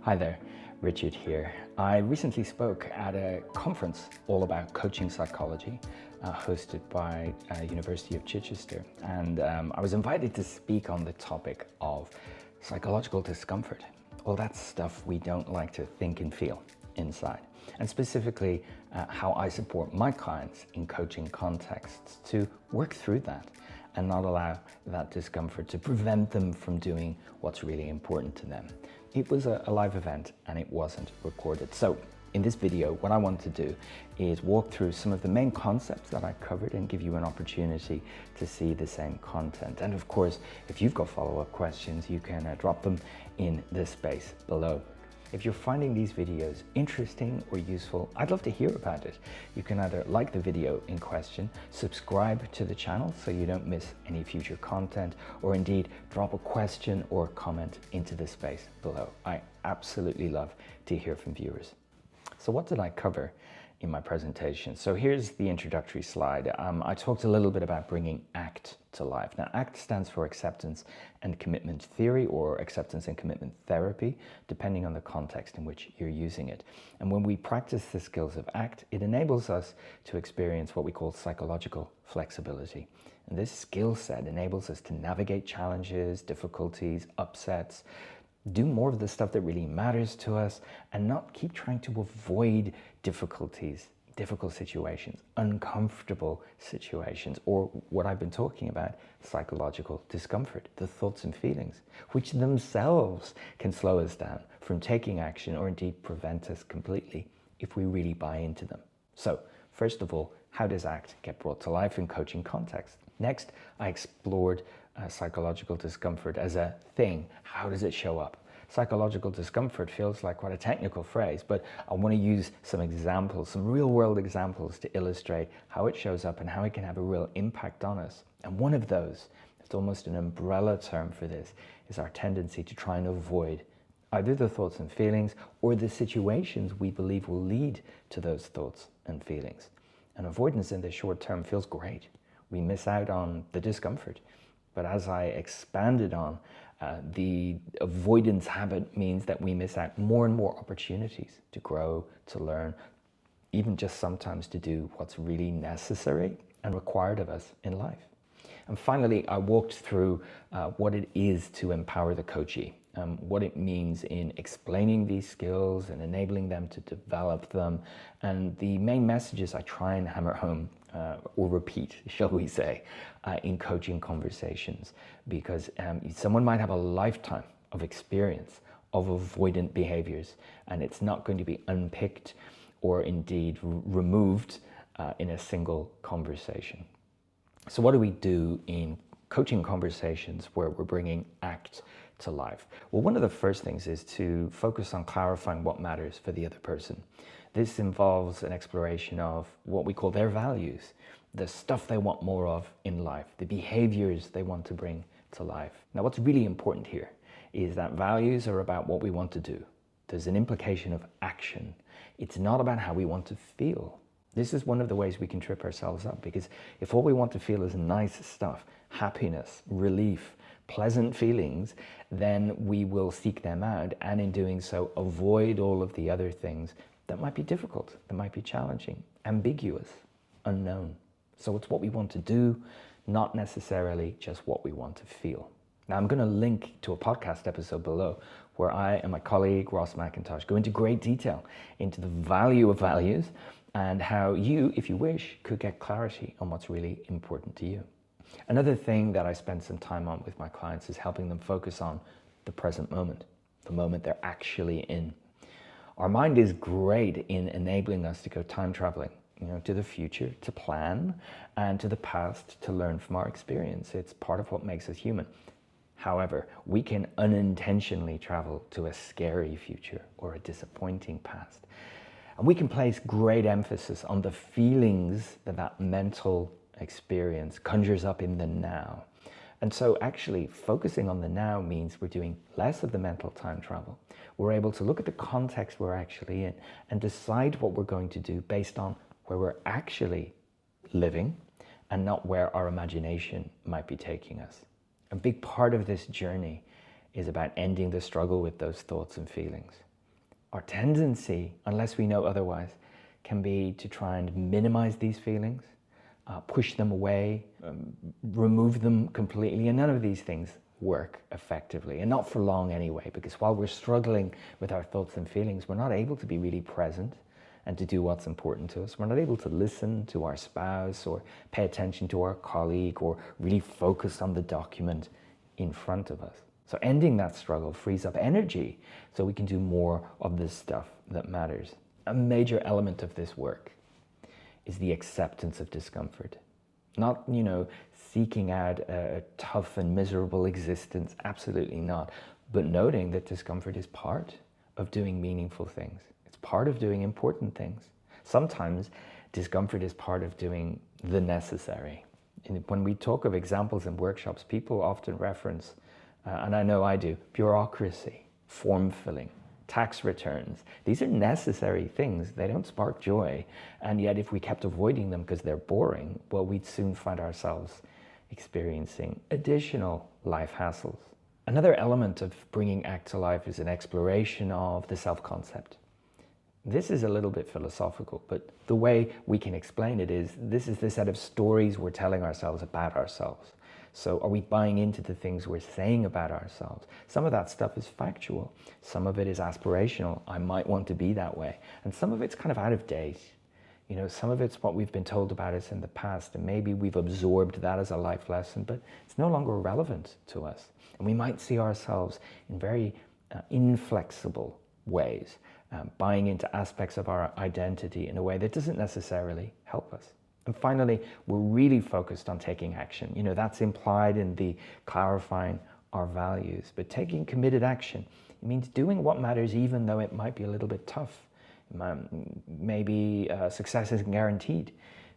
Hi there, Richard here. I recently spoke at a conference all about coaching psychology, hosted by University of Chichester, and I was invited to speak on the topic of psychological discomfort, all that stuff we don't like to think and feel inside, and specifically how I support my clients in coaching contexts to work through that and not allow that discomfort to prevent them from doing what's really important to them. It was a live event and it wasn't recorded. So in this video, what I want to do is walk through some of the main concepts that I covered and give you an opportunity to see the same content. And of course, if you've got follow-up questions, you can drop them in the space below. If you're finding these videos interesting or useful, I'd love to hear about it. You can either like the video in question, subscribe to the channel so you don't miss any future content, or indeed drop a question or comment into the space below. I absolutely love to hear from viewers. So what did I cover in my presentation? So here's the introductory slide. I talked a little bit about bringing ACT to life. Now, ACT stands for Acceptance and Commitment Theory, or Acceptance and Commitment Therapy, depending on the context in which you're using it. And when we practice the skills of ACT, it enables us to experience what we call psychological flexibility. And this skill set enables us to navigate challenges, difficulties, upsets, do more of the stuff that really matters to us, and not keep trying to avoid difficulties, difficult situations, uncomfortable situations, or what I've been talking about, psychological discomfort, the thoughts and feelings, which themselves can slow us down from taking action or indeed prevent us completely if we really buy into them. So, first of all, how does ACT get brought to life in coaching context? Next, I explored psychological discomfort as a thing. How does it show up? Psychological discomfort feels like quite a technical phrase, but I want to use some examples, some real-world examples to illustrate how it shows up and how it can have a real impact on us. And one of those, it's almost an umbrella term for this, is our tendency to try and avoid either the thoughts and feelings or the situations we believe will lead to those thoughts and feelings. And avoidance in the short term feels great. We miss out on the discomfort. But as I expanded on, the avoidance habit means that we miss out more and more opportunities to grow, to learn, even just sometimes to do what's really necessary and required of us in life. And finally, I walked through what it is to empower the coachee, what it means in explaining these skills and enabling them to develop them, and the main messages I try and hammer home or repeat, shall we say, in coaching conversations, because someone might have a lifetime of experience of avoidant behaviors, and it's not going to be unpicked or indeed removed in a single conversation. So what do we do in coaching conversations where we're bringing ACT to life? Well, one of the first things is to focus on clarifying what matters for the other person. This involves an exploration of what we call their values, the stuff they want more of in life, the behaviors they want to bring to life. Now, what's really important here is that values are about what we want to do. There's an implication of action. It's not about how we want to feel. This is one of the ways we can trip ourselves up, because if all we want to feel is nice stuff, happiness, relief, pleasant feelings, then we will seek them out, and in doing so, avoid all of the other things that might be difficult, that might be challenging, ambiguous, unknown. So it's what we want to do, not necessarily just what we want to feel. Now, I'm going to link to a podcast episode below where I and my colleague Ross McIntosh go into great detail into the value of values and how you, if you wish, could get clarity on what's really important to you. Another thing that I spend some time on with my clients is helping them focus on the present moment, the moment they're actually in. Our mind is great in enabling us to go time traveling, to the future, to plan, and to the past to learn from our experience. It's part of what makes us human. However, we can unintentionally travel to a scary future or a disappointing past. And we can place great emphasis on the feelings that that mental experience conjures up in the now. And so actually focusing on the now means we're doing less of the mental time travel. We're able to look at the context we're actually in and decide what we're going to do based on where we're actually living and not where our imagination might be taking us. A big part of this journey is about ending the struggle with those thoughts and feelings. Our tendency, unless we know otherwise, can be to try and minimize these feelings, push them away, remove them completely, and none of these things work effectively, and not for long anyway, because while we're struggling with our thoughts and feelings, we're not able to be really present and to do what's important to us. We're not able to listen to our spouse or pay attention to our colleague or really focus on the document in front of us. So ending that struggle frees up energy so we can do more of the stuff that matters. A major element of this work is the acceptance of discomfort. Not, seeking out a tough and miserable existence, absolutely not. But noting that discomfort is part of doing meaningful things. It's part of doing important things. Sometimes discomfort is part of doing the necessary. When we talk of examples in workshops, people often reference, and I know I do, bureaucracy, form filling, tax returns. These are necessary things. They don't spark joy. And yet if we kept avoiding them because they're boring, well, we'd soon find ourselves experiencing additional life hassles. Another element of bringing ACT to life is an exploration of the self-concept. This is a little bit philosophical, but the way we can explain it is this is the set of stories we're telling ourselves about ourselves. So are we buying into the things we're saying about ourselves? Some of that stuff is factual. Some of it is aspirational. I might want to be that way. And some of it's kind of out of date. Some of it's what we've been told about us in the past, and maybe we've absorbed that as a life lesson, but it's no longer relevant to us. And we might see ourselves in very inflexible ways, buying into aspects of our identity in a way that doesn't necessarily help us. And finally, we're really focused on taking action. That's implied in the clarifying our values, but taking committed action, it means doing what matters even though it might be a little bit tough. Maybe success isn't guaranteed.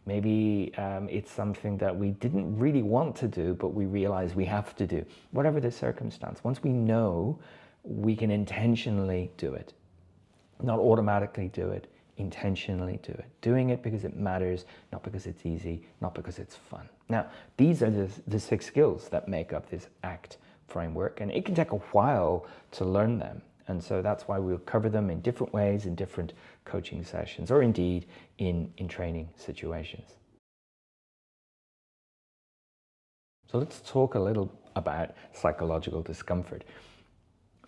Maybe it's something that we didn't really want to do, but we realize we have to do. Whatever the circumstance, once we know, we can intentionally do it. Not automatically do it, intentionally do it. Doing it because it matters, not because it's easy, not because it's fun. Now, these are the 6 skills that make up this ACT framework, and it can take a while to learn them. And so that's why we'll cover them in different ways in different coaching sessions, or indeed in training situations. So let's talk a little about psychological discomfort.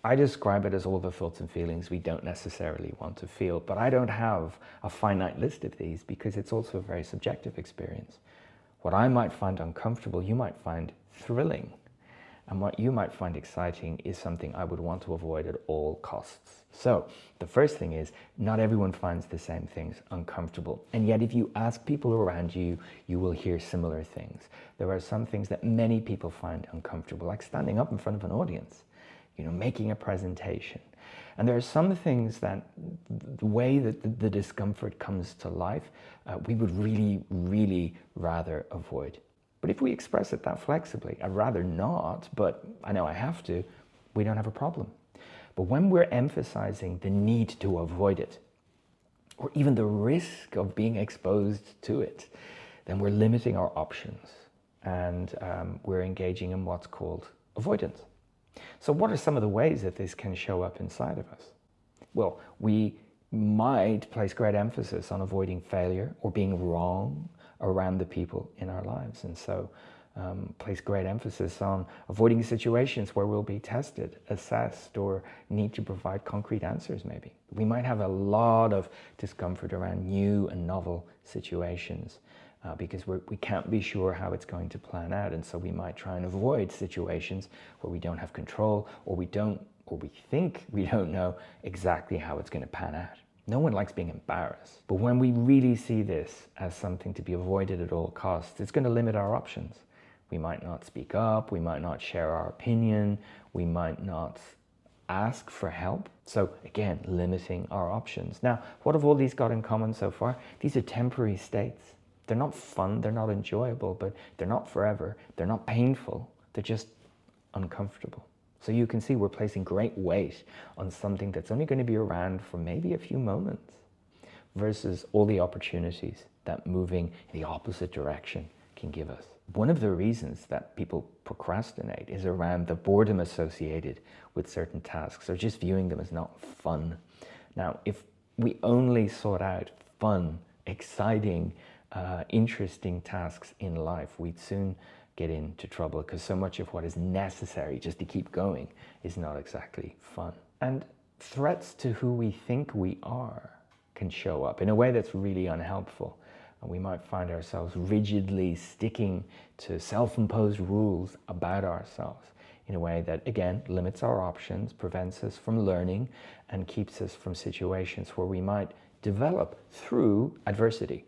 I describe it as all the thoughts and feelings we don't necessarily want to feel, but I don't have a finite list of these because it's also a very subjective experience. What I might find uncomfortable, you might find thrilling. And what you might find exciting is something I would want to avoid at all costs. So the first thing is, not everyone finds the same things uncomfortable. And yet if you ask people around you, you will hear similar things. There are some things that many people find uncomfortable, like standing up in front of an audience, making a presentation. And there are some things that the way that the discomfort comes to life, we would really, really rather avoid. But if we express it that flexibly, I'd rather not, but I know I have to, we don't have a problem. But when we're emphasizing the need to avoid it, or even the risk of being exposed to it, then we're limiting our options, and we're engaging in what's called avoidance. So what are some of the ways that this can show up inside of us? Well, we might place great emphasis on avoiding failure or being wrong around the people in our lives. And so place great emphasis on avoiding situations where we'll be tested, assessed, or need to provide concrete answers maybe. We might have a lot of discomfort around new and novel situations because we can't be sure how it's going to plan out. And so we might try and avoid situations where we don't have control, or we think we don't know exactly how it's going to pan out. No one likes being embarrassed. But when we really see this as something to be avoided at all costs, it's going to limit our options. We might not speak up, we might not share our opinion, we might not ask for help. So again, limiting our options. Now, what have all these got in common so far? These are temporary states. They're not fun, they're not enjoyable, but they're not forever, they're not painful, they're just uncomfortable. So you can see we're placing great weight on something that's only going to be around for maybe a few moments versus all the opportunities that moving in the opposite direction can give us. One of the reasons that people procrastinate is around the boredom associated with certain tasks, or just viewing them as not fun, Now, if we only sought out fun, exciting, interesting tasks in life, we'd soon get into trouble, because so much of what is necessary just to keep going is not exactly fun. And threats to who we think we are can show up in a way that's really unhelpful. And we might find ourselves rigidly sticking to self-imposed rules about ourselves in a way that, again, limits our options, prevents us from learning, and keeps us from situations where we might develop through adversity.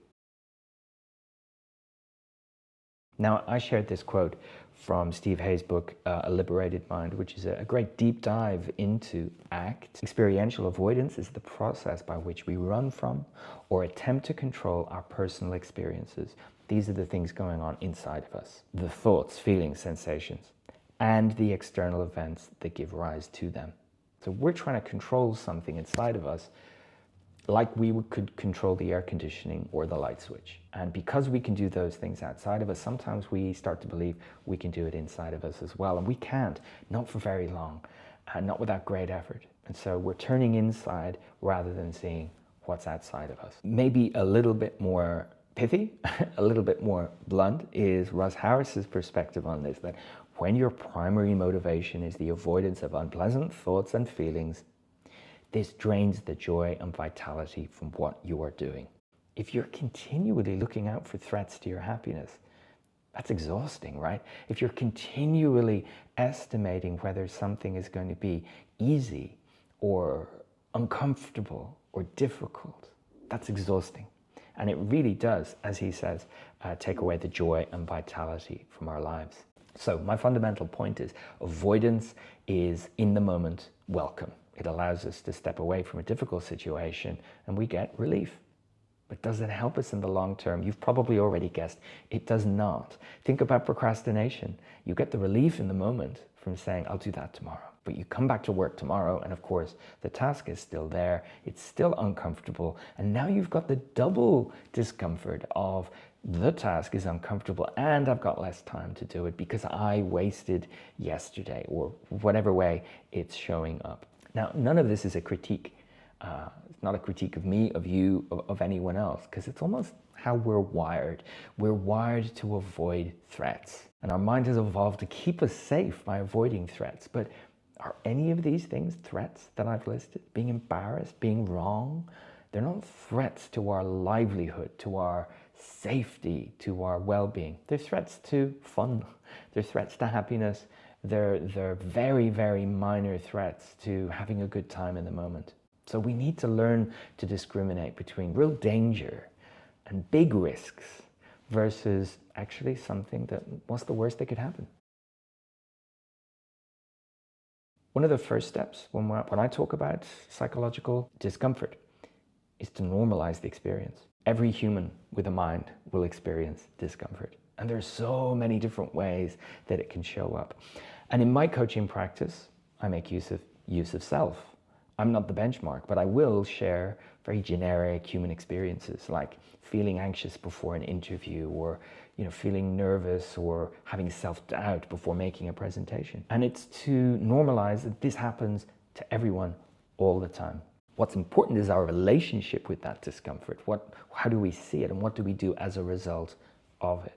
Now, I shared this quote from Steve Hayes' book, A Liberated Mind, which is a great deep dive into ACT. Experiential avoidance is the process by which we run from or attempt to control our personal experiences. These are the things going on inside of us, the thoughts, feelings, sensations, and the external events that give rise to them. So we're trying to control something inside of us like we could control the air conditioning or the light switch. And because we can do those things outside of us, sometimes we start to believe we can do it inside of us as well. And we can't, not for very long, and not without great effort. And so we're turning inside rather than seeing what's outside of us. Maybe a little bit more pithy, a little bit more blunt, is Russ Harris's perspective on this, that when your primary motivation is the avoidance of unpleasant thoughts and feelings, this drains the joy and vitality from what you are doing. If you're continually looking out for threats to your happiness, that's exhausting, right? If you're continually estimating whether something is going to be easy or uncomfortable or difficult, that's exhausting. And it really does, as he says, take away the joy and vitality from our lives. So my fundamental point is avoidance is, in the moment, welcome. It allows us to step away from a difficult situation and we get relief. But does it help us in the long term? You've probably already guessed, it does not. Think about procrastination. You get the relief in the moment from saying, I'll do that tomorrow. But you come back to work tomorrow and of course the task is still there, it's still uncomfortable, and now you've got the double discomfort of the task is uncomfortable and I've got less time to do it because I wasted yesterday, or whatever way it's showing up. Now, none of this is a critique. It's not a critique of me, of you, of anyone else, because it's almost how we're wired. We're wired to avoid threats. And our mind has evolved to keep us safe by avoiding threats. But are any of these things threats that I've listed? Being embarrassed, being wrong? They're not threats to our livelihood, to our safety, to our well-being. They're threats to fun. They're threats to happiness. They're very, very minor threats to having a good time in the moment. So we need to learn to discriminate between real danger and big risks versus actually something that, what's the worst that could happen? One of the first steps when I talk about psychological discomfort is to normalize the experience. Every human with a mind will experience discomfort. And there's so many different ways that it can show up. And in my coaching practice, I make use of self. I'm not the benchmark, but I will share very generic human experiences like feeling anxious before an interview, or feeling nervous or having self-doubt before making a presentation. And it's to normalize that this happens to everyone all the time. What's important is our relationship with that discomfort. How do we see it and what do we do as a result of it?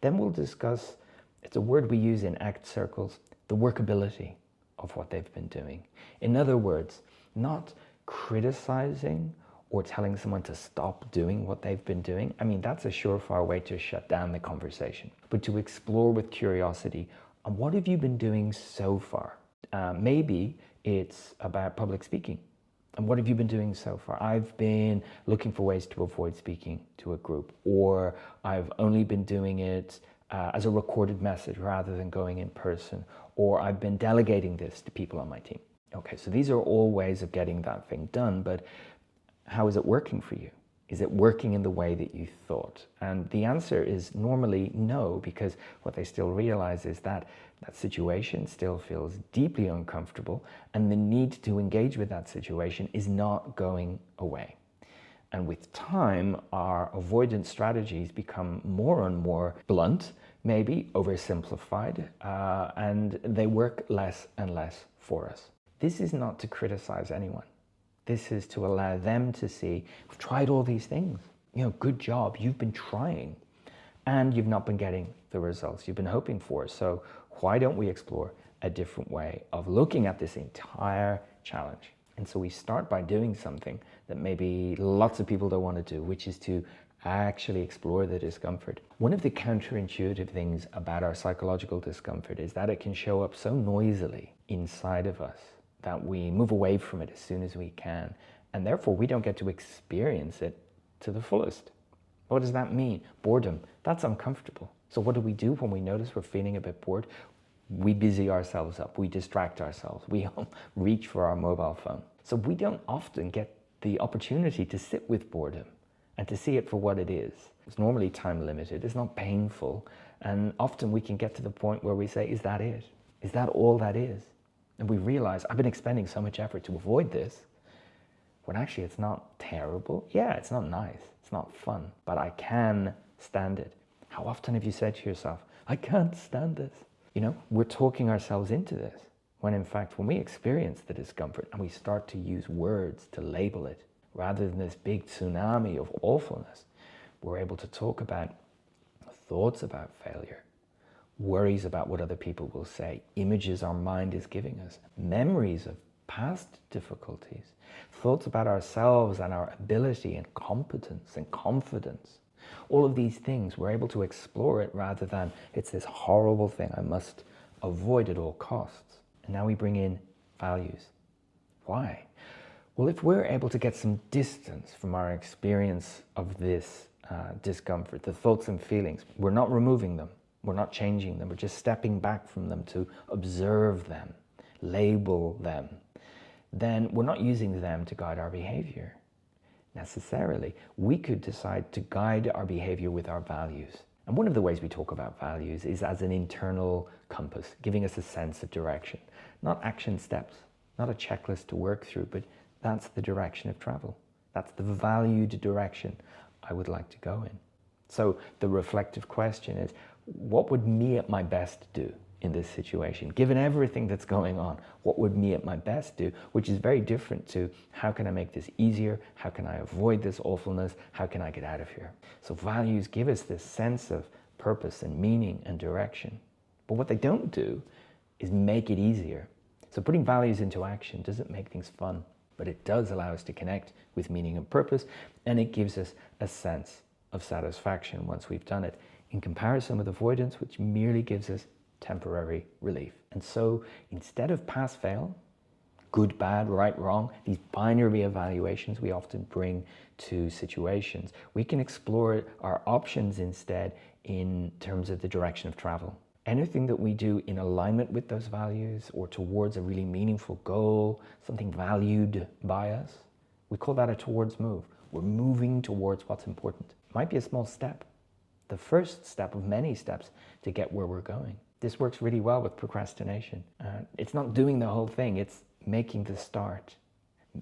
Then we'll discuss, it's a word we use in ACT circles, the workability of what they've been doing. In other words, not criticizing or telling someone to stop doing what they've been doing. I mean, that's a surefire way to shut down the conversation. But to explore with curiosity, what have you been doing so far? Maybe it's about public speaking. And what have you been doing so far? I've been looking for ways to avoid speaking to a group, or I've only been doing it as a recorded message rather than going in person, or I've been delegating this to people on my team. Okay, so these are all ways of getting that thing done, but how is it working for you? Is it working in the way that you thought? And the answer is normally no, because what they still realize is that that situation still feels deeply uncomfortable, and the need to engage with that situation is not going away. And with time, our avoidance strategies become more and more blunt, maybe oversimplified, and they work less and less for us. This is not to criticize anyone. This is to allow them to see, we've tried all these things. Good job, you've been trying and you've not been getting the results you've been hoping for. So why don't we explore a different way of looking at this entire challenge? And so we start by doing something that maybe lots of people don't want to do, which is to actually explore the discomfort. One of the counterintuitive things about our psychological discomfort is that it can show up so noisily inside of us that we move away from it as soon as we can, and therefore we don't get to experience it to the fullest. What does that mean? Boredom. That's uncomfortable. So what do we do when we notice we're feeling a bit bored? We busy ourselves up, we distract ourselves, we reach for our mobile phone. So we don't often get the opportunity to sit with boredom and to see it for what it is. It's normally time limited, it's not painful, and often we can get to the point where we say, is that it? Is that all that is? And we realize, I've been expending so much effort to avoid this, when actually it's not terrible. Yeah, it's not nice, it's not fun, but I can stand it. How often have you said to yourself, I can't stand this? We're talking ourselves into this, when in fact, when we experience the discomfort and we start to use words to label it, rather than this big tsunami of awfulness, we're able to talk about thoughts about failure, worries about what other people will say, images our mind is giving us, memories of past difficulties, thoughts about ourselves and our ability and competence and confidence. All of these things, we're able to explore it rather than it's this horrible thing I must avoid at all costs. And now we bring in values. Why? Well, if we're able to get some distance from our experience of this discomfort, the thoughts and feelings, we're not removing them, we're not changing them, we're just stepping back from them to observe them, label them, then we're not using them to guide our behavior necessarily. We could decide to guide our behavior with our values. And one of the ways we talk about values is as an internal compass, giving us a sense of direction, not action steps, not a checklist to work through, but that's the direction of travel. That's the valued direction I would like to go in. So the reflective question is, what would me at my best do in this situation? Given everything that's going on, what would me at my best do? Which is very different to, how can I make this easier? How can I avoid this awfulness? How can I get out of here? So values give us this sense of purpose and meaning and direction. But what they don't do is make it easier. So putting values into action doesn't make things fun, but it does allow us to connect with meaning and purpose, and it gives us a sense of satisfaction once we've done it, in comparison with avoidance, which merely gives us temporary relief. And so instead of pass fail, good, bad, right, wrong, these binary evaluations we often bring to situations, we can explore our options instead in terms of the direction of travel. Anything that we do in alignment with those values or towards a really meaningful goal, something valued by us, we call that a towards move. We're moving towards what's important. It might be a small step, the first step of many steps to get where we're going. This works really well with procrastination. It's not doing the whole thing, it's making the start,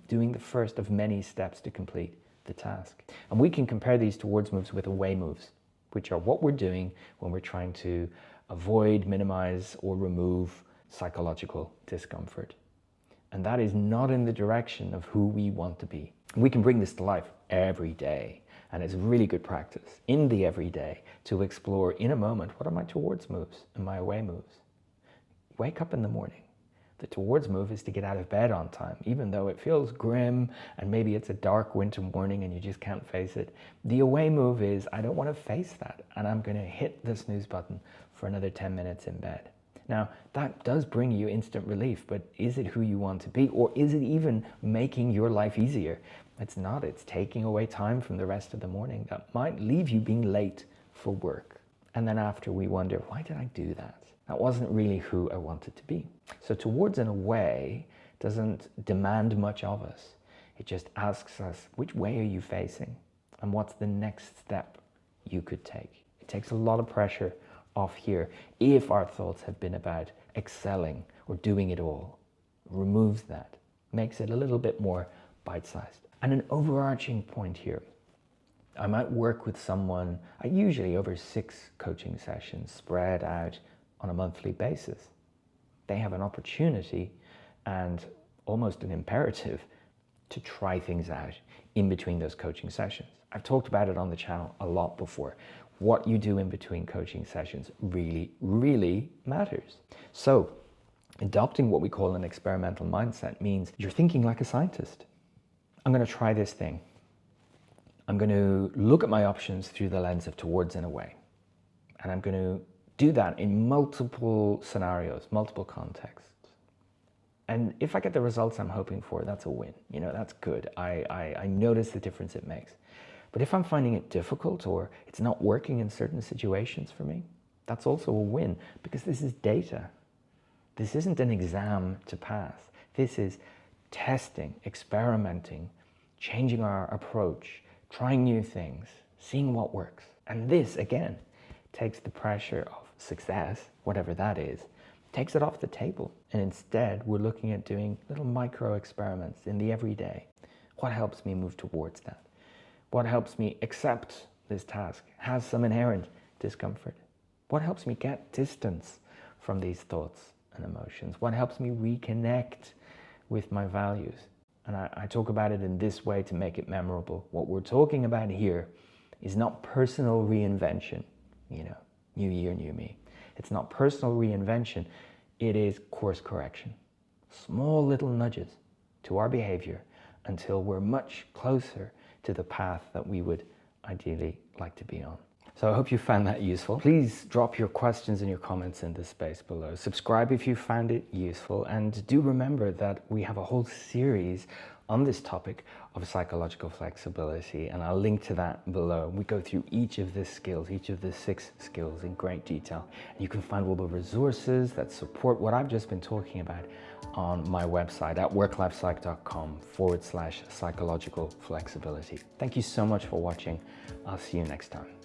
doing the first of many steps to complete the task. And we can compare these towards moves with away moves, which are what we're doing when we're trying to avoid, minimize, or remove psychological discomfort. And that is not in the direction of who we want to be. We can bring this to life every day. And it's really good practice in the everyday to explore in a moment, what are my towards moves and my away moves? Wake up in the morning. The towards move is to get out of bed on time, even though it feels grim and maybe it's a dark winter morning and you just can't face it. The away move is, I don't want to face that, and I'm going to hit the snooze button for another 10 minutes in bed. Now, that does bring you instant relief, but is it who you want to be, or is it even making your life easier? It's not. It's taking away time from the rest of the morning that might leave you being late for work. And then after, we wonder, why did I do that? That wasn't really who I wanted to be. So towards and away doesn't demand much of us. It just asks us, which way are you facing? And what's the next step you could take? It takes a lot of pressure off here if our thoughts have been about excelling or doing it all. Removes that, makes it a little bit more bite-sized. And an overarching point here, I might work with someone, usually over 6 coaching sessions spread out on a monthly basis. They have an opportunity and almost an imperative to try things out in between those coaching sessions. I've talked about it on the channel a lot before. What you do in between coaching sessions really, really matters. So adopting what we call an experimental mindset means you're thinking like a scientist. I'm going to try this thing. I'm going to look at my options through the lens of towards and away. And I'm going to do that in multiple scenarios, multiple contexts. And if I get the results I'm hoping for, that's a win. You know, that's good. I notice the difference it makes. But if I'm finding it difficult or it's not working in certain situations for me, that's also a win, because this is data. This isn't an exam to pass. This is testing, experimenting, changing our approach, trying new things, seeing what works. And this, again, takes the pressure of success, whatever that is, takes it off the table. And instead, we're looking at doing little micro experiments in the everyday. What helps me move towards that? What helps me accept this task has some inherent discomfort? What helps me get distance from these thoughts and emotions? What helps me reconnect with my values? And I talk about it in this way to make it memorable. What we're talking about here is not personal reinvention, you know, new year, new me. It's not personal reinvention, it is course correction. Small little nudges to our behavior until we're much closer to the path that we would ideally like to be on. So I hope you found that useful. Please drop your questions and your comments in the space below. Subscribe if you found it useful, and do remember that we have a whole series on this topic of psychological flexibility, and I'll link to that below. We go through each of the skills, each of the 6 skills in great detail. And you can find all the resources that support what I've just been talking about on my website at worklifepsych.com/psychological flexibility. Thank you so much for watching. I'll see you next time.